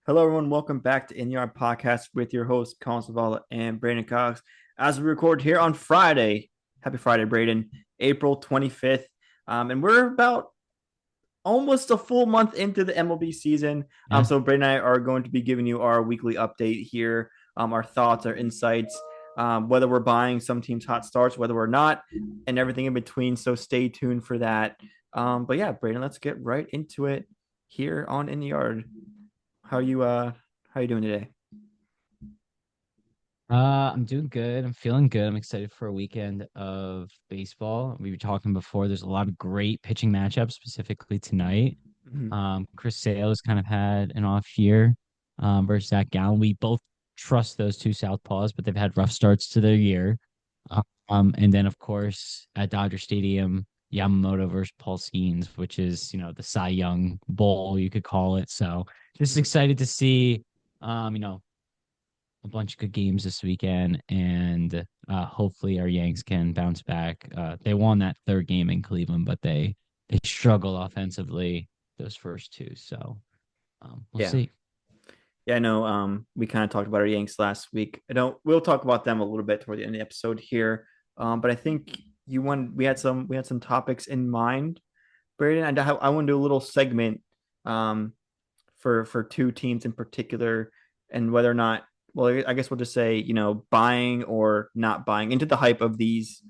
Hello, everyone. Welcome back to In Yard Podcast with your hosts, Colin Savala and Braden Cox. As we record here on Friday, happy Friday, Braden, April 25th. And we're about almost a full month into the MLB season. Yeah. So Braden and I are going to be giving you our weekly update here, our thoughts, our insights, whether we're buying some teams' hot starts, whether we're not, and everything in between. So stay tuned for that. But yeah, Braden, let's get right into it here on In the Yard. How you doing today? I'm doing good. I'm feeling good. I'm excited for a weekend of baseball. We were talking before. There's a lot of great pitching matchups, specifically tonight. Mhm. Chris Sale has kind of had an off year versus Zach Gallen. We both trust those two southpaws, but they've had rough starts to their year. And then of course at Dodger Stadium, Yamamoto versus Paul Skeens, which is the Cy Young Bowl, you could call it. So just excited to see a bunch of good games this weekend, and hopefully our Yanks can bounce back. They won that third game in Cleveland, but they struggled offensively those first two. So we'll Yeah. see. Yeah, I know. We kind of talked about our Yanks last week. We'll talk about them a little bit toward the end of the episode here. But I think we had some topics in mind, Braden. I want to do a little segment, um, for two teams in particular, and whether or not. Well, I guess we'll just say buying or not buying into the hype of these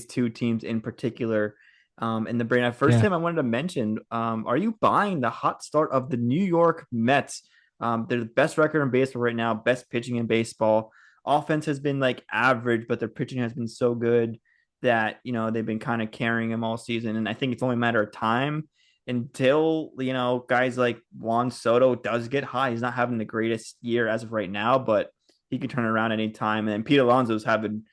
two teams in particular. And the Braden, first Yeah. thing I wanted to mention, are you buying the hot start of the New York Mets? They're the best record in baseball right now, best pitching in baseball. Offense has been like average, but their pitching has been so good that they've been kind of carrying them all season. And I think it's only a matter of time until guys like Juan Soto does get high. He's not having the greatest year as of right now, but he could turn around anytime. And then Pete Alonso's having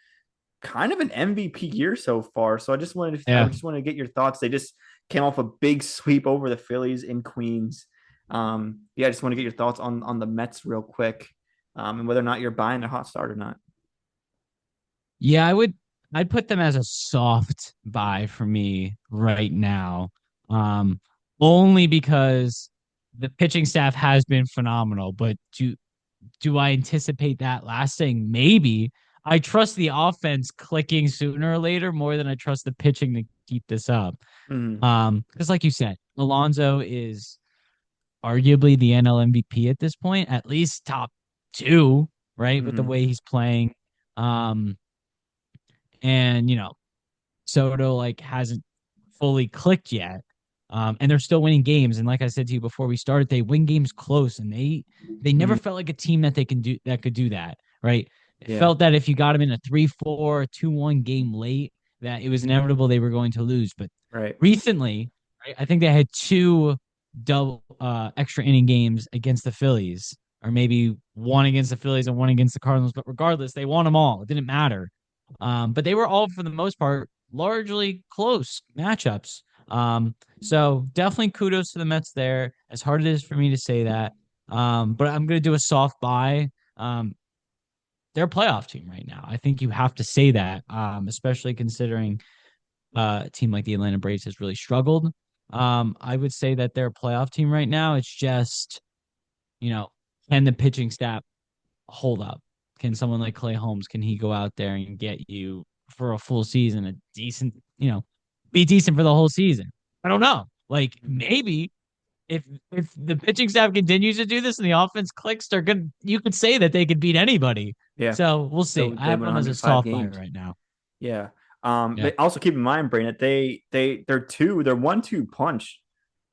kind of an MVP year so far. So I Yeah. just wanted to get your thoughts. They just came off a big sweep over the Phillies in Queens. Yeah, I just want to get your thoughts on the Mets real quick, and whether or not you're buying a hot start or not. Yeah, I'd put them as a soft buy for me right now. Um, Only because the pitching staff has been phenomenal, but do I anticipate that lasting? Maybe. I trust the offense clicking sooner or later more than I trust the pitching to keep this up. Mm-hmm. Because like you said, Alonso is arguably the NL MVP at this point, at least top two, right? With the Mm-hmm. way he's playing. Um, and Soto like hasn't fully clicked yet. And they're still winning games. And like I said to you before we started, they win games close, and they never Mm-hmm. felt like a team that they can do that could do that, right? It Yeah. felt that if you got them in a 3-4, 2-1 game late, that it was inevitable they were going to lose. But Right. recently, right, I think they had two double extra inning games against the Phillies, or maybe one against the Phillies and one against the Cardinals. But regardless, they won them all. It didn't matter. But they were all, for the most part, largely close matchups. So definitely kudos to the Mets there. As hard it is for me to say that, but I'm gonna do a soft buy. They're a playoff team right now. I think you have to say that, especially considering a team like the Atlanta Braves has really struggled. I would say that they're a playoff team right now. It's just, you know, can the pitching staff hold up? Can someone like Clay Holmes, can he go out there and get you for a full season, a decent, be decent for the whole season? I don't know. Like maybe if the pitching staff continues to do this and the offense clicks, they're good. You could say that they could beat anybody. Yeah. So we'll see. I They have won them as a 105 soft buy games. right now. Yeah. Yeah. But also keep in mind, Brain, that their 1-2 punch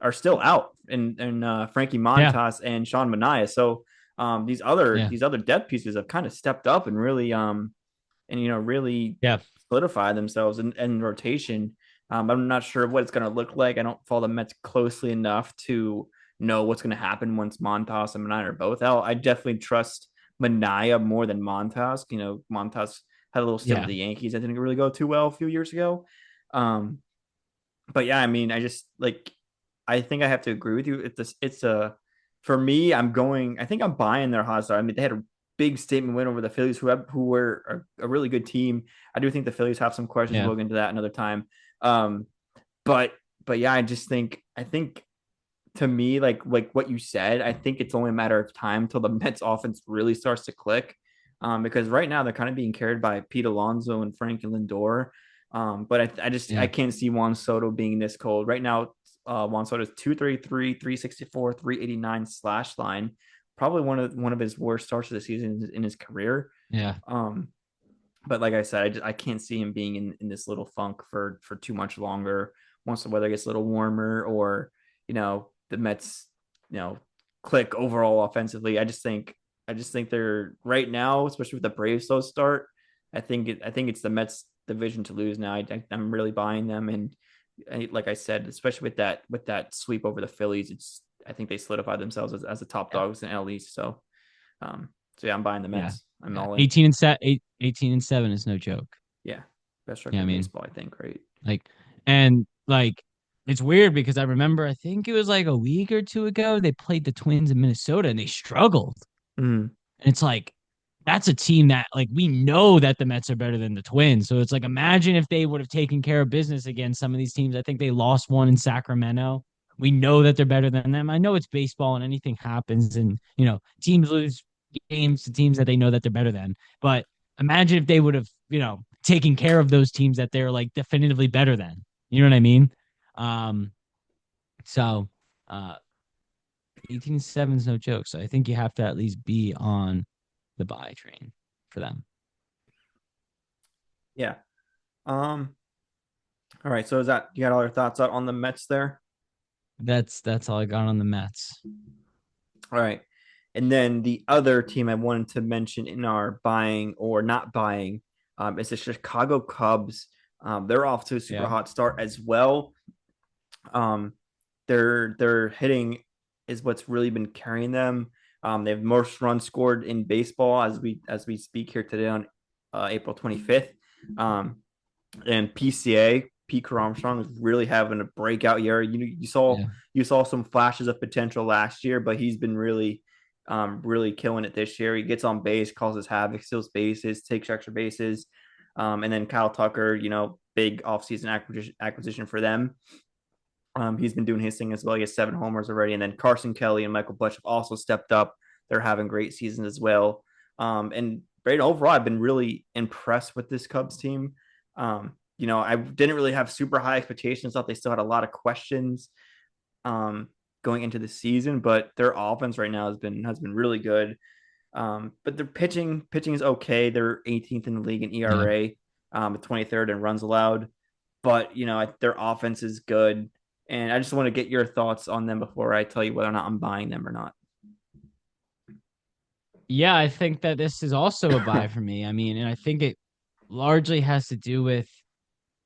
are still out in Frankie Yeah. Montas and Sean Manaea. So these other Yeah. these other depth pieces have kind of stepped up and really really Yeah. solidify themselves in rotation. I'm not sure what it's going to look like. I don't follow the Mets closely enough to know what's going to happen once Montas and Manaea are both out. I definitely trust Manaea more than Montas. Montas had a little stint with Yeah. the Yankees that didn't really go too well a few years ago. Um, but yeah, I mean, I think I have to agree with you. It's a for me. I think I'm buying their hot start. I mean, they had a big statement win over the Phillies, who were a really good team. I do think the Phillies have some questions. Yeah. We'll get into that another time. Um, but but yeah, I think to me, like what you said, I think it's only a matter of time till the Mets offense really starts to click. Because right now they're kind of being carried by Pete Alonso and Frankie Lindor. But I Yeah. can't see Juan Soto being this cold. Right now, Juan Soto is 233, 364, 389 slash line. Probably one of his worst starts of the season in his career. Yeah. Um, but like I said, I can't see him being in this little funk for too much longer. Once the weather gets a little warmer, or the Mets, you know, click overall offensively. I just think they're right now, especially with the Braves slow start. I think it's the Mets division to lose now. I'm really buying them, and like I said, especially with that sweep over the Phillies, I think they solidified themselves as the top Yeah. dogs in NL East. So yeah, I'm buying the Yeah. Mets. I'm Yeah. all in. 18-7 is no joke. Yeah, best Yeah, record I in mean, baseball, I think. Right. like, and like, it's weird because I remember, I think it was like a week or two ago, they played the Twins in Minnesota and they struggled. Mm, And it's like, that's a team that, like, we know that the Mets are better than the Twins. So it's like, imagine if they would have taken care of business against some of these teams. I think they lost one in Sacramento. We know that they're better than them. I know it's baseball and anything happens, and, teams lose games to teams that they know that they're better than. But imagine if they would have, taken care of those teams that they're like definitively better than. You know what I mean? Um, so uh 18-7 is no joke. So I think you have to at least be on the buy train for them. yeah. Um. All right. So is that you got all your thoughts out on the Mets there? That's all I got on the Mets. All right. And then the other team I wanted to mention in our buying or not buying is the Chicago Cubs. They're off to a super Yeah. hot start as well. Um, their hitting is what's really been carrying them. They have most runs scored in baseball as we speak here today on April 25th. Um, and PCA Pete Armstrong is really having a breakout year. Yeah. You saw some flashes of potential last year, but he's been really killing it this year. He gets on base, causes havoc, steals bases, takes extra bases. And then Kyle Tucker, big offseason acquisition for them. He's been doing his thing as well. He has 7 homers already. And then Carson Kelly and Michael Busch have also stepped up. They're having great seasons as well. And Brady, overall, I've been really impressed with this Cubs team. I didn't really have super high expectations. Thought they still had a lot of questions um, going into the season, but their offense right now has been really good. But their pitching is okay. They're 18th in the league in Yeah. ERA, 23rd in runs allowed. But their offense is good, and I just want to get your thoughts on them before I tell you whether or not I'm buying them or not. Yeah, I think that this is also a buy for me. I mean, and I think it largely has to do with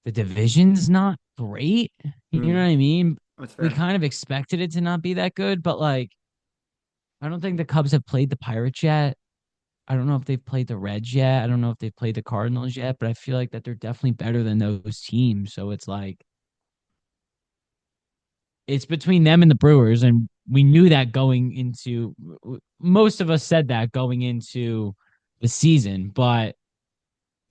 the division's not great. You know what Mm, I mean? that's We fair. kind of expected it to not be that good, but like, I don't think the Cubs have played the Pirates yet. I don't know if they've played the Reds yet. I don't know if they've played the Cardinals yet, but I feel like that they're definitely better than those teams. So it's like, it's between them and the Brewers, and we knew that going into, most of us said that going into the season, but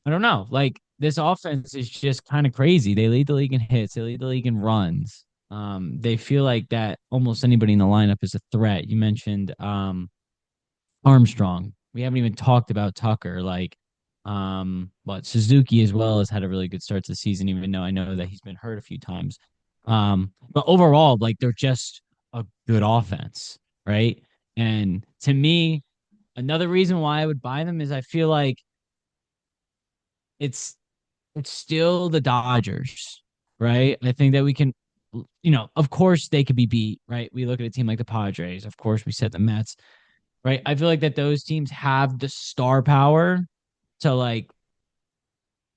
I don't know. Like, this offense is just kind of crazy. They lead the league in hits, they lead the league in runs. They feel like that almost anybody in the lineup is a threat. You mentioned Armstrong. We haven't even talked about Tucker. Like, but Suzuki as well has had a really good start to the season, even though I know that he's been hurt a few times. But overall, like, they're just a good offense, right? And to me, another reason why I would buy them is I feel like it's it's still the Dodgers, right? I think that we can, of course they could be beat, right? We look at a team like the Padres, of course we said the Mets, right? I feel like that those teams have the star power to like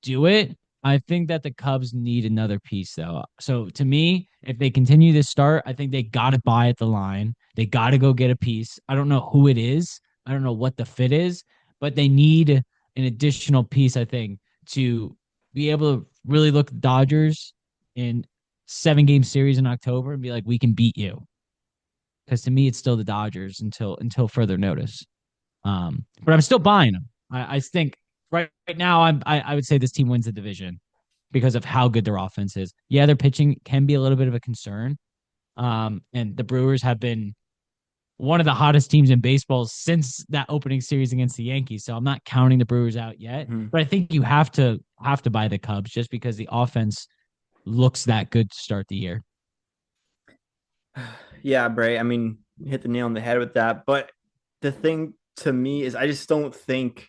do it. I think that the Cubs need another piece though. So to me, if they continue to start, I think they got to buy at the line. They got to go get a piece. I don't know who it is. I don't know what the fit is, but they need an additional piece, I think, to be able to really look at the Dodgers in 7 game series in October and be like, we can beat you. Because to me, it's still the Dodgers until further notice. But I'm still buying them. I think right now I would say this team wins the division because of how good their offense is. Yeah, their pitching can be a little bit of a concern, And the Brewers have been one of the hottest teams in baseball since that opening series against the Yankees. So I'm not counting the Brewers out yet, Mhm. but I think you have to buy the Cubs just because the offense looks that good to start the year. Yeah, Bray. I mean, you hit the nail on the head with that. But the thing to me is, I just don't think.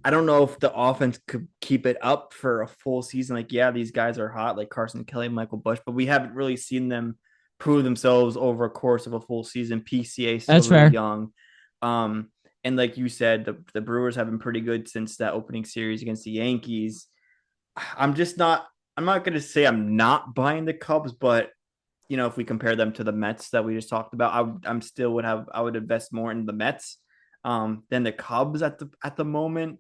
I don't know if the offense could keep it up for a full season. Like, yeah, these guys are hot, like Carson Kelly, Michael Bush, but we haven't really seen them prove themselves over a course of a full season. PCA is still That's really fair. young. Um, and like you said, the Brewers have been pretty good since that opening series against the Yankees. I'm just not. I'm not going to say I'm not buying the Cubs, but if we compare them to the Mets that we just talked about, I'm still would have I would invest more in the Mets than the Cubs at the moment.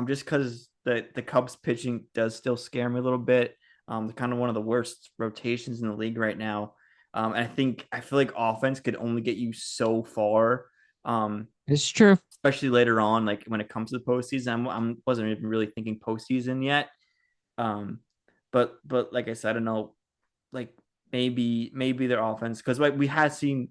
Just because the Cubs pitching does still scare me a little bit. They're kind of one of the worst rotations in the league right now. And I feel like offense could only get you so far. It's true. Especially later on, like when it comes to the postseason. I wasn't even really thinking postseason yet. Um, but like I said, I don't know, like maybe their offense, because like we have seen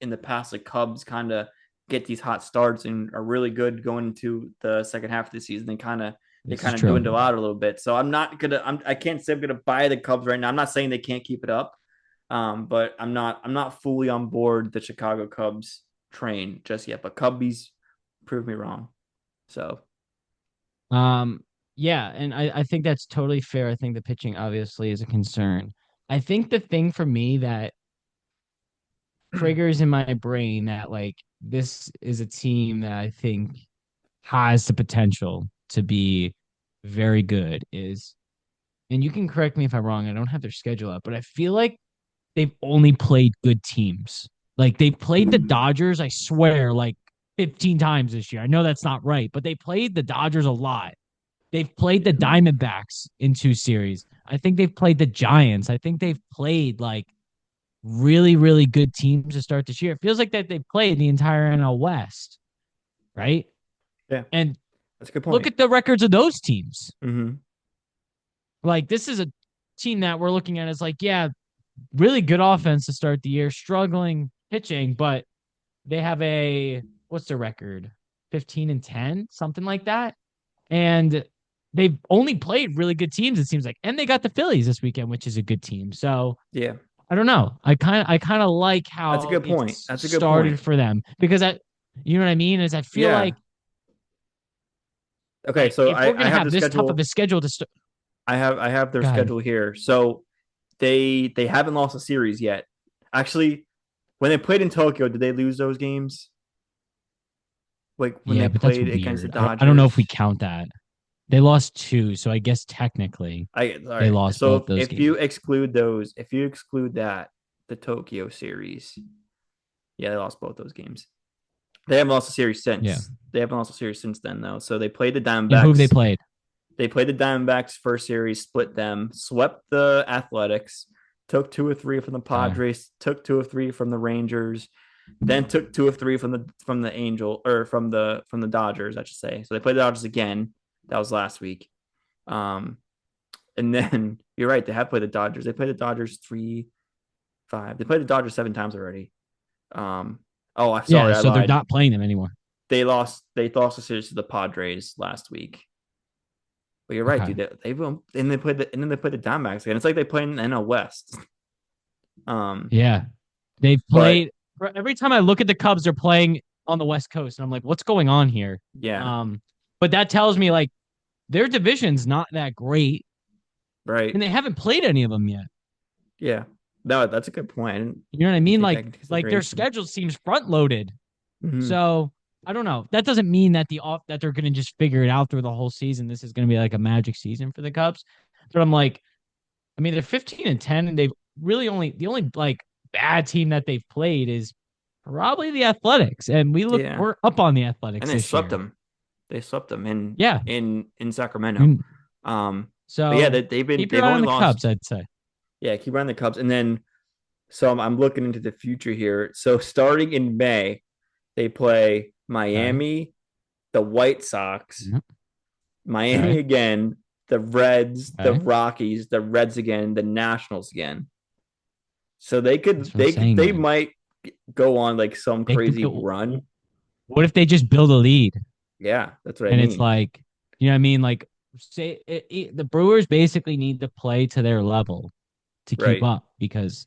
in the past the Cubs kind of get these hot starts and are really good going into the second half of the season. They This is kind of true. dwindle out a little bit. So I can't say I'm gonna buy the Cubs right now. I'm not saying they can't keep it up, but I'm not fully on board the Chicago Cubs train just yet. But Cubbies prove me wrong. So Um, yeah, and I think that's totally fair. I think the pitching obviously is a concern. I think the thing for me that triggers in my brain that like this is a team that I think has the potential to be very good is, and you can correct me if I'm wrong, I don't have their schedule up, but I feel like they've only played good teams. Like they played the Dodgers, I swear, like 15 times this year. I know that's not right, but they played the Dodgers a lot. They've played the Diamondbacks in two series. I think they've played the Giants. I think they've played like really, really good teams to start this year. It feels like that they've played the entire NL West, right? yeah, And that's a good look point. at the records of those teams. Mm-hmm. Like this is a team that we're looking at as like, yeah, really good offense to start the year, struggling pitching, but they have a what's their record? 15-10, something like that. And they've only played really good teams, it seems like. And they got the Phillies this weekend, which is a good team. So Yeah, I don't know. I kind of like that's a how good point. it's That's a good started point. for them because you know what I mean? Is I feel Yeah. Okay, like so if we're I gonna have have the this tough of schedule. a schedule to start, I have their go ahead. schedule here. So they haven't lost a series yet. Actually, when they played in Tokyo, did they lose those games? Like when Yeah, they but that's played against the weird. I don't know if we Dodgers? count that. They lost two, so I guess technically All they right. lost So both those if you exclude that, the Tokyo series, yeah, they lost both those games. They haven't lost a series Yeah. since. They haven't lost a series since then, though. So they played the And who have they Diamondbacks. played? They played the Diamondbacks first series, split them, swept the Athletics, took 2 or 3 from the Okay. Padres, took 2 or 3 from the Rangers, then took 2 or 3 from the Angel or from the Dodgers, I should say. So they played the Dodgers again. That was last week. Um, and then you're right, they have played the Dodgers. They played the Dodgers 3, 5. They played the Dodgers 7 times already. Um, oh, I'm Yeah, sorry, I so they're lied. not playing them anymore. They lost the series to the Padres last week. But you're right, Okay. dude. And then they played the Diamondbacks again. It's like they play in the NL West. Um, Yeah. They've but played every time I look at the Cubs, they're playing on the West Coast, and I'm like, what's going on here? yeah, Um, but that tells me like their division's not that great, right, and they haven't played any of them yet. yeah. No, that's a good point. I didn't You know what I even mean? take Like that into like their consideration. schedule seems front loaded. Hmm. So I don't know. That doesn't mean that that they're gonna just figure it out through the whole season. This is gonna be like a magic season for the Cubs. But I'm like, I mean, they're 15-10, and they've really the only like bad team that they've played is probably the Athletics, and Yeah, we're up on the and Athletics they this swept year. them. They swept them in Yeah, in Sacramento. and Um, but yeah, so they've keep your they've eye only on the Cubs, lost. I'd say. Yeah, keep running the Cubs, and then so I'm looking into the future here. So starting in May, they play Okay. Miami, the White Sox, Yep. Miami Okay. again, the Reds, the Okay. Rockies, the Reds again, the Nationals again. So they could That's what I'm saying, they man. might go on like some They could crazy go, run. what if they just build a lead Yeah, that's what I and it's mean. like, you know what I mean? Like, say the Brewers basically need to play to their level to keep Right. up because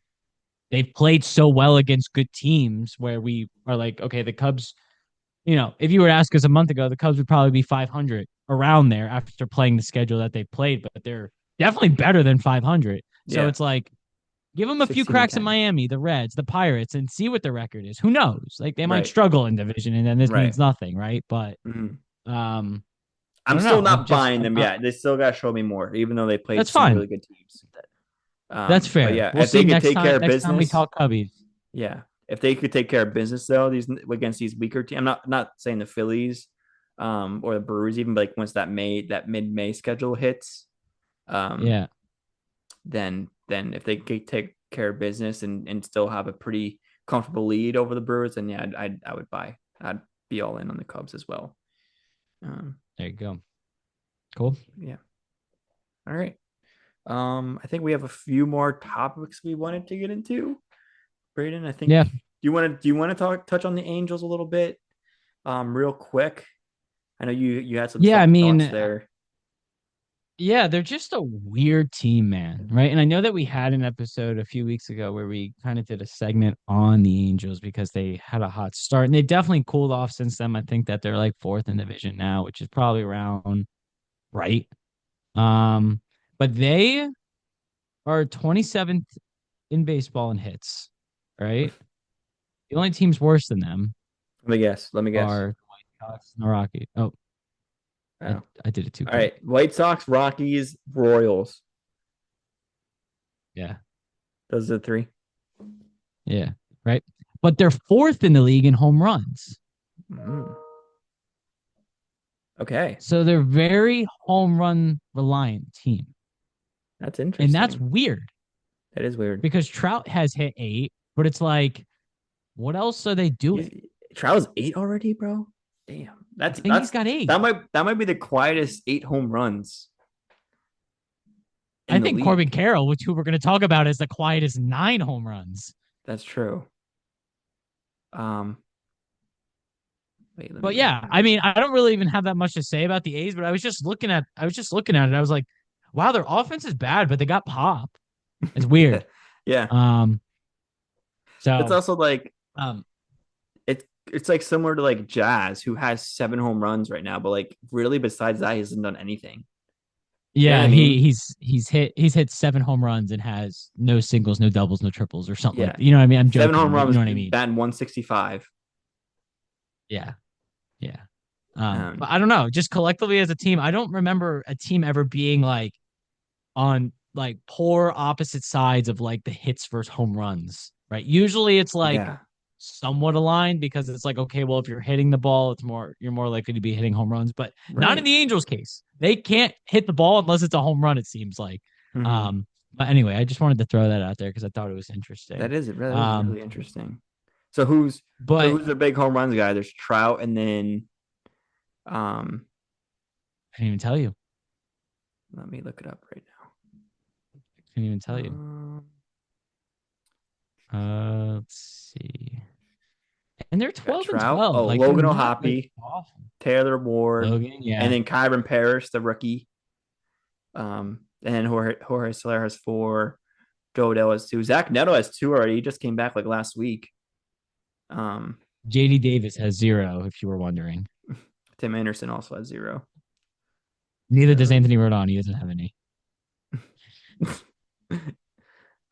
they've played so well against good teams where we are like, okay, the Cubs, if you were to ask us a month ago, the Cubs would probably be 500 around there after playing the schedule that they played, but they're definitely better than 500. So Yeah. it's like, give them a few 16 and cracks in 10. Miami, the Reds, the Pirates, and see what the record is. Who knows? Like they might Right. struggle in division, and then this Right. means nothing, right? But Mhm. um, I I'm don't still know. not buying them yet. They still got to show me more, even though they played That's some fine. really good teams. That's But fair. yeah, We'll if see they could next take time. care of Next time we business, talk Cubbies. yeah, if they could take care of business though, these against these weaker teams. I'm not saying the Phillies, or the Brewers, even like once that mid May schedule hits, um, Yeah, then if they could take care of business and still have a pretty comfortable lead over the Brewers, then yeah, I would buy. I'd be all in on the Cubs as well. there you go. Cool. Yeah. All right. I think we have a few more topics we wanted to get into. Braden, I think Yeah, do you want to touch on the Angels a little bit, real quick? I know you had some yeah. I strong thoughts mean, there. yeah, they're just a weird team, man. Right? And I know that we had an episode a few weeks ago where we kind of did a segment on the Angels because they had a hot start, and they've definitely cooled off since then. I think that they're like fourth in division now, which is probably around right. Um, but they are 27th in baseball in hits, right? The only teams worse than them Let me guess. Let me guess. are the White Sox and the Rockies. Oh, Oh. I did it too All quick. right. White Sox, Rockies, Royals. Yeah, Those are the three. yeah, right. But they're fourth in the league in home runs. Mm. Okay. So they're very home run reliant team. That's And that's interesting. weird That is weird. because Trout has hit 8, but it's like, what else are they doing? Trout's 8 already, bro. Damn. I think he's got 8. That might be the quietest 8 home runs I in the think Corbin league. Carroll, which who we're going to talk about, is the quietest 9 home runs. That's true. Um, wait, let me But look yeah, it I up. mean, I don't really even have that much to say about the A's, but I was just looking at it. I was like, wow, their offense is bad, but they got pop. It's Yeah. weird. Yeah. Um, It's so also like um, it's like similar to like Jazz, who has 7 home runs right now, but like really besides that, he hasn't done anything. You know what I yeah, mean? he's hit 7 home runs and has no singles, no doubles, no triples, or something like Yeah. that. You know what I mean? I'm 7 home joking, but you runs, know what I mean? batting 165. Yeah, yeah. But Um, I don't know. Just collectively as a team, I don't remember a team ever being like on like poor opposite sides of like the hits versus home runs, right? Usually it's like yeah. somewhat aligned because it's like, okay, well, if you're hitting the ball, you're more likely to be hitting home runs, but not in Right. the Angels case. They can't hit the ball unless it's a home run, it seems like. Mm-hmm. But anyway, I just wanted to throw that out there because I thought it was interesting. That is Um, really interesting. So but who's their big home runs guy? There's Trout and then um I can't even tell you. let me look it up right I can't even now. tell you. Let's see. And they're Got 12 and Trout. 12. Oh, Like they're Logan not like O'Hoppe, awful. Taylor Ward, Logan, and yeah. then Kyron Parrish, the rookie. And then Jorge Soler has 4. Joe Dell has 2. Zach Neto has 2 already. He just came back like last week. Um, JD Davis has 0, if you were wondering. Tim Anderson also has 0. Neither does Uh, Anthony Rodon. He doesn't have any.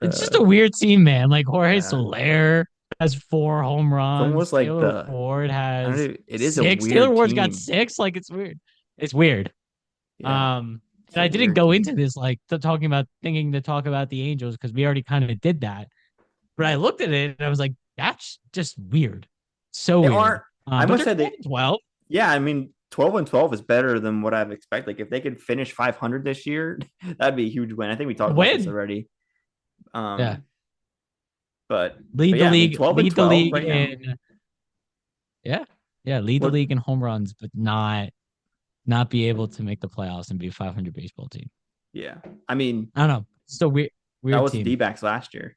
It's just uh, a weird team, man. Like Jorge yeah, Soler has 4 home it's almost runs. like Taylor Ward I don't has know, it is a 6. Taylor weird Ward's got team. 6. Like it's weird. It's weird. Yeah, it's And a I didn't weird go into team. this like talking about thinking to talk about the Angels because we already kind of did that. But I looked at it and I was like, that's just weird. So They weird. are. I But must they're say 12 they. and 12. Yeah, I mean, 12 and 12 is better than what I've expected. Like if they could finish 500 this year, that'd be a huge win. I think we talked about this Win. already. Yeah. Um, but yeah, I mean, 12 and Lead the 12 league right now. in yeah. Yeah, lead the What? league in home runs, but not be able to make the playoffs and be a 500 baseball team. Yeah, I mean, I don't know. It's a that weird was the team. D-backs last year.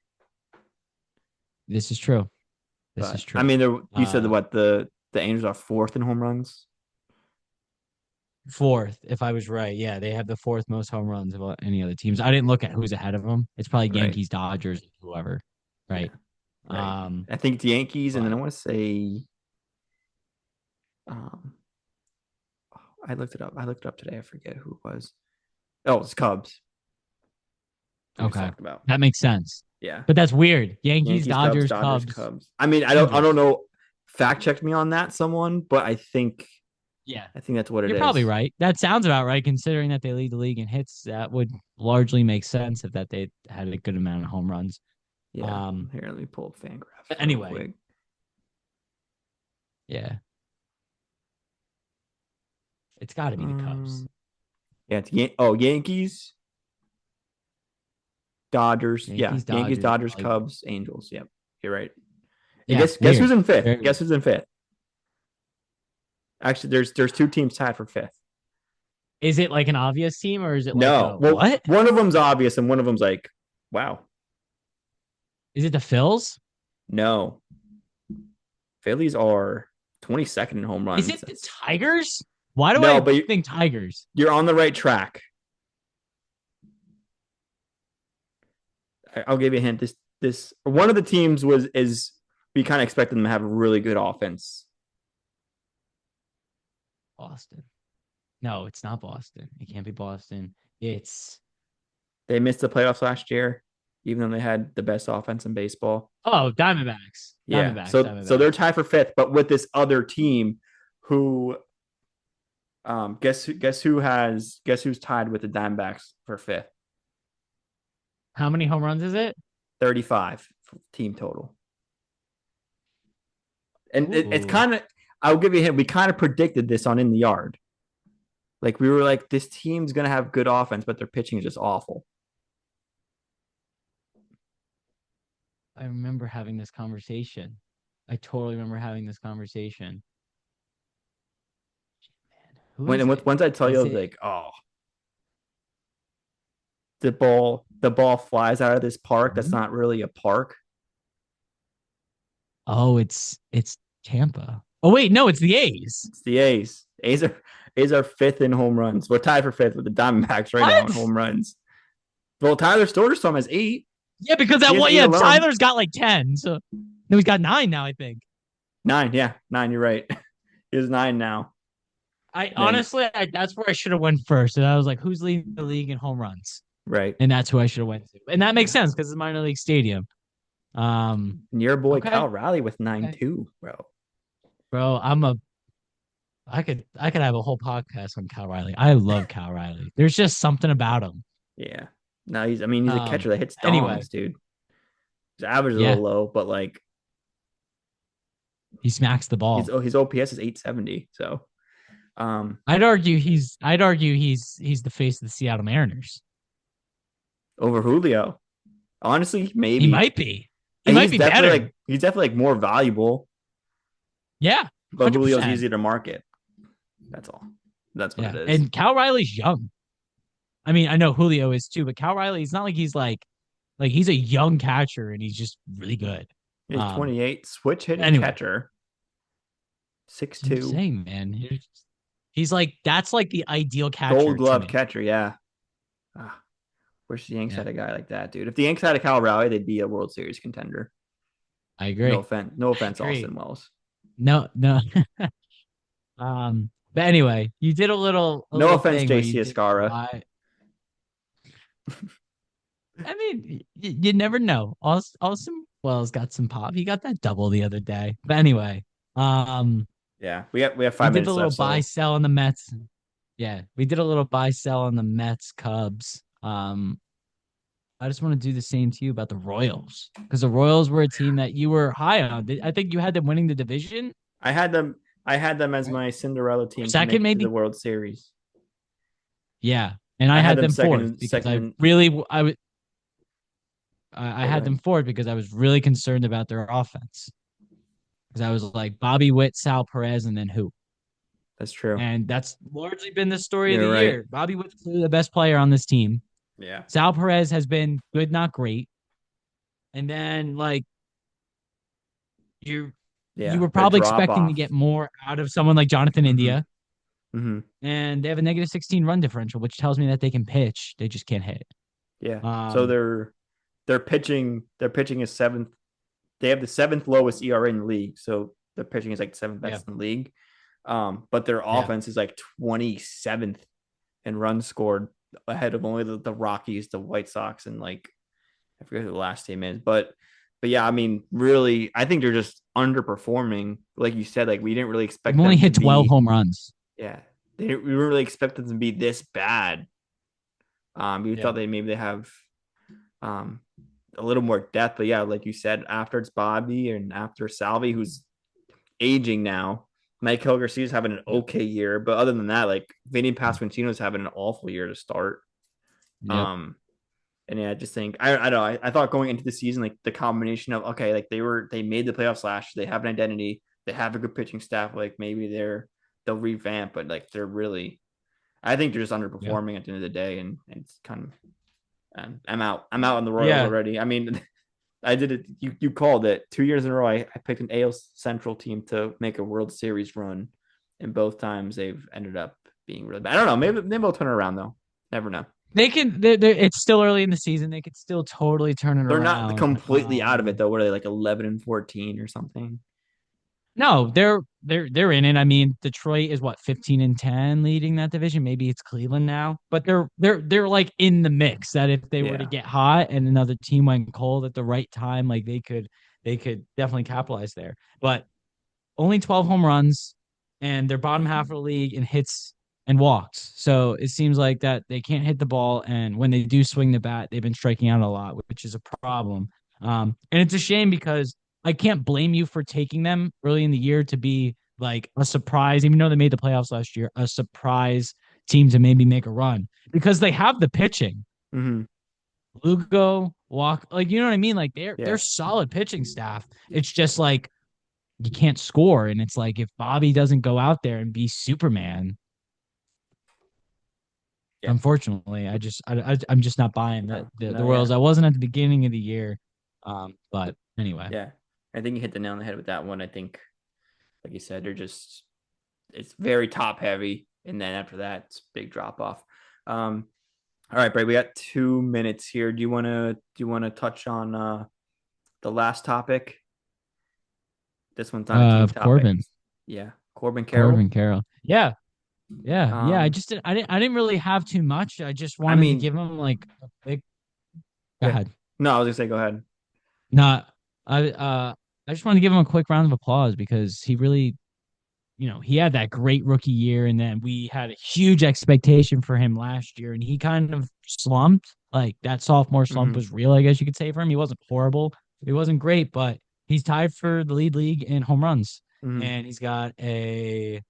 This is true. This But is I true. mean, you said Uh, what the Angels are fourth in home runs. Fourth, if I was right. Yeah, they have the fourth most home runs of any other teams. I didn't look at who's ahead of them. It's probably Right. Yankees, Dodgers, whoever. Yeah. Right. Right. Um, I think it's Yankees, and then I but want to say, um, I looked it up. I looked it up today. I forget who it was. Oh, it's Cubs. We just okay. talked about. That makes sense. Yeah. But that's weird. Yankees, Yankees, Cubs, Dodgers, Dodgers, Cubs, Cubs. I mean, I don't Angels. know. Fact check me on that, someone, but Yeah. I think that's what it You're probably is. right. That sounds about right, considering that they lead the league in hits. That would largely make sense if that they had a good amount of home runs. Yeah. Um, Here, let me pull up Fangraphs but real anyway, quick. yeah, it's got to be the Cubs. Yeah, it's Yankees, Dodgers. Yeah, Yankees, Yankees, Dodgers, Dodgers, probably. Cubs, Angels. Yep, you're right. And Yeah, guess who's weird. in fifth? Very Guess weird. who's in fifth? Actually, there's two teams tied for fifth. Is it like an obvious team or is it like No, a well, what? one of them's obvious and one of them's like, wow, Is it the Phils? no. Phillies are 22nd in home Is runs. it the Tigers? Why do No, I but think Tigers? you're on the right track. I'll give you a hint. This one of the teams was is we kind of expected them to have a really good offense. Boston. No, it's not Boston. It can't be Boston. It's They missed the playoffs last year, even though they had the best offense in baseball. Diamondbacks. Yeah, Diamondbacks. so Diamondbacks. they're tied for fifth, but with this other team, who guess who's tied with the Diamondbacks for fifth? How many home runs is it? 35 team total. And it's Ooh. kind of, I'll give you a hint. We kind of predicted this on In the Yard. Like we were like, this team's gonna have good offense, but their pitching is just awful. I remember having this conversation. I totally remember having this conversation. Man, who When is and it? once I tell you, I Is was it? like, oh, the ball flies out of this park. That's Hmm? not really a park. Oh, it's Tampa. Oh wait, no, it's the A's. It's the A's. A's are fifth in home runs. We're tied for fifth with the Diamondbacks right now in What? home runs. Well, Tyler Storm has 8. Yeah, because He that has one. 8 Yeah, alone. Tyler's got like 10. So no, he's got 9 now. I think. 9, yeah, 9. You're right. He has 9 now. I Then honestly, that's where I should have went first, and I was like, "Who's leading the league in home runs?" right, And that's who I should have went to, and that makes yeah. sense because it's a minor league stadium. And your boy Okay, Kyle Riley with 9 okay, too, bro. bro, I could have a whole podcast on Cal Riley. I love Cal Riley. There's just something about him. Yeah. No, he's a catcher that hits Anyway, dongs, dude. His average is a yeah, little low, but like he smacks the ball. his OPS is 870. So I'd argue he's the face of the Seattle Mariners. over Julio. Honestly, He maybe. might be. He And might be better. he's definitely like more valuable, Yeah, but hundred Julio's percent. easier to market. That's all. That's what Yeah, it is. and Cal Riley's young. I mean, I know Julio is too, but Cal Riley, it's not like he's like he's a young catcher and he's just really good. He's 28, switch hitting Anyway, catcher, that's what I'm 6'2", saying, man. He's like that's like the ideal Gold catcher to Glove me. catcher. Yeah. Ah, wish the Yanks Yeah, had a guy like that, dude. If the Yanks had a Cal Raleigh, they'd be a World Series contender. I No agree. offense, no I offense, agree. Austin Wells. No, no. But anyway, you did a No little offense, thing where you JC did Escara. buy. I mean, you never know. Austin Wells got some pop. He got that double the other day. But anyway, um, Yeah, we have we five did the minutes little left, buy so sell on the Mets. Yeah, we did a little buy sell on the Mets Cubs. I just want to do the same to you about the Royals because the Royals were a team that you were high on. I think you had them winning the division. I had them. I had them as Right. my Cinderella Or team to second, make it to the maybe. World Series. Yeah, and I I had had them them second, fourth because second. I really I Oh, go had them ahead. fourth because I was really concerned about their offense. Because I was like Bobby Witt, Sal Perez, and then who? That's true. And that's largely been the story of the You're right. year. Bobby Witt's clearly the best player on this team. Yeah. Sal Perez has been good, not great. And then like you you Yeah, were the probably drop expecting to off. get more out of someone like Jonathan Hmm. India, Hmm. and they have a negative 16 run differential, which tells me that they can pitch. They just can't hit. Yeah. So Um, their pitching is seventh. They have the seventh lowest ERA in the league. So their pitching is like seventh yeah, best in the league. But their yeah. offense is like 27th in runs scored, ahead of only the Rockies, the White Sox, and like I forget who the last team is. But yeah, I mean, really, I think they're just underperforming. Like you said, like we didn't really They've expect only them to hit 12 be. home runs. Yeah, we didn't really expect them to be this bad. You Yeah. thought they have um a little more depth, but yeah, like you said, after it's Bobby and after Salvi, who's aging now. Michael Garcia's having an Yep. okay year, but other than that, like Vinny Pasquantino's having an awful year to start. Yep. Um, and yeah, I just think I don't know. I thought going into the season, like the combination of okay, like they made the playoffs last year, they have an identity, they have a good pitching staff, like maybe they'll revamp, but like they're really, I think they're just Yeah. underperforming at the end of the day, and it's kind of I'm out on the Royals Yeah. already. I mean, I did it. You called it 2 years in a row. I picked an AL Central team to make a World Series run, and both times they've ended up being really bad. I don't know. Maybe they'll turn it around though. Never know. They can. It's still early in the season. They could still totally turn it They're not around. completely out of it though. What are they like 11-14 or something? No, they're in it. I mean, Detroit is what 15-10 leading that division. Maybe it's Cleveland now, but they're like in the mix. That if they were to Yeah. get hot and another team went cold at the right time, like they could definitely capitalize there. But only 12 home runs, and they're bottom half of the league in hits and walks. So it seems like that they can't hit the ball, and when they do swing the bat, they've been striking out a lot, which is a problem. And it's a shame because I can't blame you for taking them early in the year to be like a surprise, even though they made the playoffs last year, a surprise team to maybe make a run because they have the pitching. Hmm. Lugo, Walk, like you know what I mean? Like they're Yeah. solid pitching staff. It's just like you can't score. And it's like if Bobby doesn't go out there and be Superman, Yeah. unfortunately, I'm just not buying that No. the No. Yeah. Royals. I wasn't at the beginning of the year, but anyway, Yeah. I think you hit the nail on the head with that one. I think, like you said, they're just it's very top heavy, and then after that, it's a big drop off. Um, All right, Brad, we got 2 minutes here. Do you want to touch on the last topic? This one's not a team topic. Corbin, Yeah, Corbin Carroll. Corbin Carroll, yeah. Um, I didn't really have too much. I just I wanted to mean, give him like a big. Go yeah. ahead. No, I was gonna say go ahead. Not. I just want to give him a quick round of applause because he really he had that great rookie year, and then we had a huge expectation for him last year, and he kind of slumped. Like that sophomore slump Hmm. was real, I guess you could say for him. He wasn't horrible, he wasn't great, but he's tied for the league in home runs, Hmm. and he's got a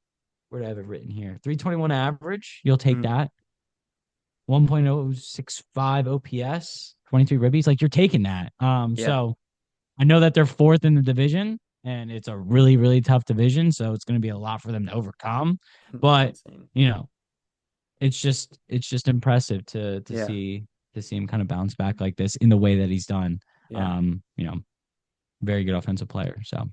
where do I have it written here? 321 average. You'll take Hmm. that. 1.065 OPS, 23 ribbies. Like you're taking that. Yeah, So I know that they're fourth in the division, and it's a really, really tough division. So it's going to be a lot for them to overcome. it's But insane. you know, it's just impressive to Yeah, see him kind of bounce back like this in the way that he's done. yeah, You know, very good offensive player. So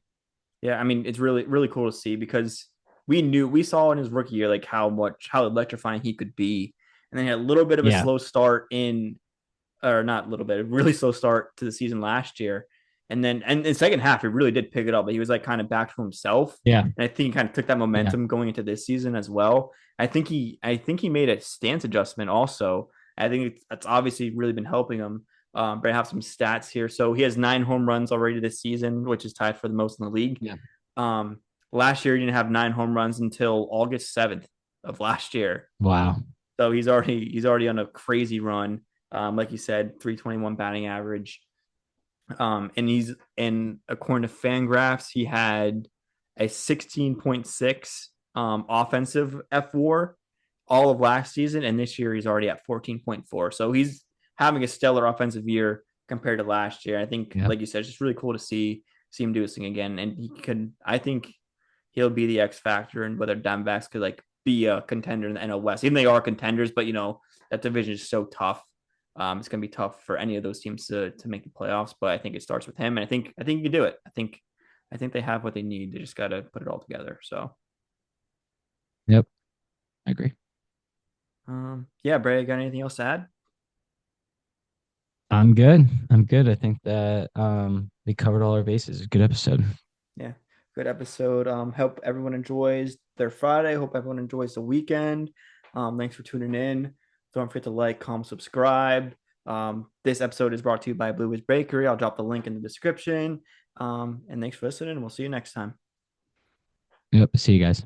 yeah. I mean, it's really really cool to see because we saw in his rookie year like how electrifying he could be, and then he had a little bit of a yeah, slow start in or not a little bit, a really slow start to the season last year. And then and in the second half, he really did pick it up, but he was like kind of back to himself. yeah, And I think he kind of took that yeah, momentum going into this season as well. I think he made a stance adjustment also. I think that's obviously really been helping him. But I have some stats here. So he has 9 home runs already this season, which is tied for the most in the league. yeah. Um, Last year he didn't have 9 home runs until August 7th of last year. Wow. So he's already on a crazy run. Like you said, 321 batting average. And according to Fangraphs, he had a 16.6 offensive FWAR all of last season, and this year he's already at 14.4. So he's having a stellar offensive year compared to last year. I think, Yeah. like you said, it's just really cool to see him do this thing again, and he could. I think he'll be the X factor, and whether Diamondbacks could like be a contender in the NL West. Even they are contenders, but that division is so tough. It's going to be tough for any of those teams to make the playoffs, but I think it starts with him, and I think he can do it. I think I think they have what they need. They just got to put it all together. So, Yep, I agree. yeah, Bray, got anything else to add? I'm good. I'm good. I think that we covered all our bases. Good episode. Yeah, good episode. Hope everyone enjoys their Friday. Hope everyone enjoys the weekend. Thanks for tuning in. Don't forget to like, comment, subscribe. This episode is brought to you by Blue Witch Bakery. I'll drop the link in the description. And thanks for listening. We'll see you next time. Yep. See you guys.